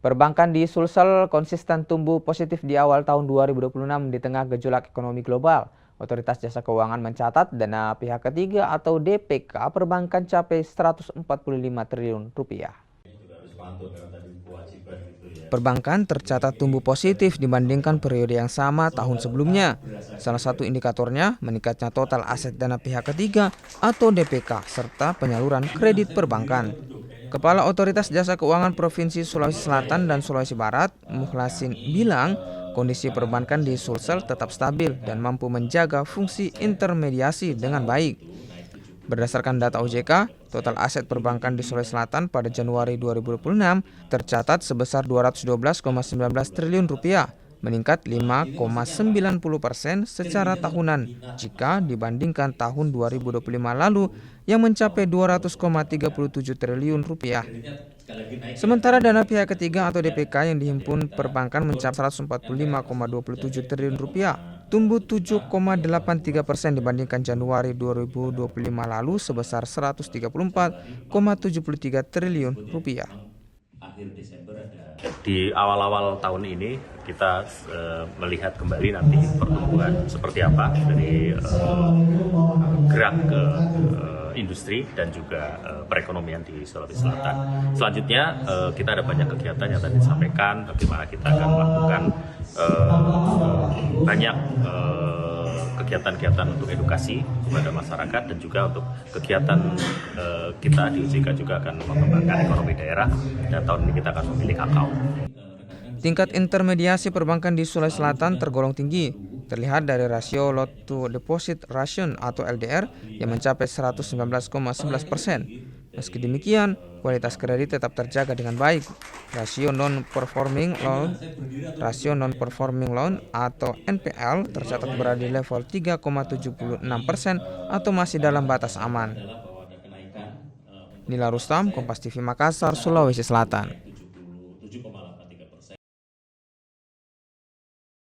Perbankan di Sulsel konsisten tumbuh positif di awal tahun 2026 di tengah gejolak ekonomi global. Otoritas Jasa Keuangan mencatat dana pihak ketiga atau DPK perbankan capai 145 triliun rupiah. Perbankan tercatat tumbuh positif dibandingkan periode yang sama tahun sebelumnya. Salah satu indikatornya meningkatnya total aset dana pihak ketiga atau DPK serta penyaluran kredit perbankan. Kepala Otoritas Jasa Keuangan Provinsi Sulawesi Selatan dan Sulawesi Barat, Mukhlasin, bilang kondisi perbankan di Sulsel tetap stabil dan mampu menjaga fungsi intermediasi dengan baik. Berdasarkan data OJK, total aset perbankan di Sulawesi Selatan pada Januari 2026 tercatat sebesar 212,19 triliun rupiah, meningkat 5,90% secara tahunan jika dibandingkan tahun 2025 lalu yang mencapai 200,37 triliun rupiah. Sementara dana pihak ketiga atau DPK yang dihimpun perbankan mencapai 145,27 triliun rupiah, tumbuh 7,83% dibandingkan Januari 2025 lalu sebesar 134,73 triliun rupiah. Di awal-awal tahun ini kita melihat kembali nanti pertumbuhan seperti apa dari gerak ke industri dan juga perekonomian di Sulawesi Selatan. Selanjutnya kita ada banyak kegiatan yang tadi disampaikan, bagaimana kita akan melakukan banyak kegiatan-kegiatan untuk edukasi kepada masyarakat dan juga untuk kegiatan kita di OJK juga akan mengembangkan ekonomi daerah dan tahun ini kita akan memilih kakao. Tingkat intermediasi perbankan di Sulawesi Selatan tergolong tinggi, terlihat dari rasio loan to deposit ratio atau LDR yang mencapai 119,11%. Meski demikian, kualitas kredit tetap terjaga dengan baik. Rasio non-performing loan atau NPL tercatat berada di level 3,76% atau masih dalam batas aman. Nila Rustam, Kompas TV Makassar, Sulawesi Selatan.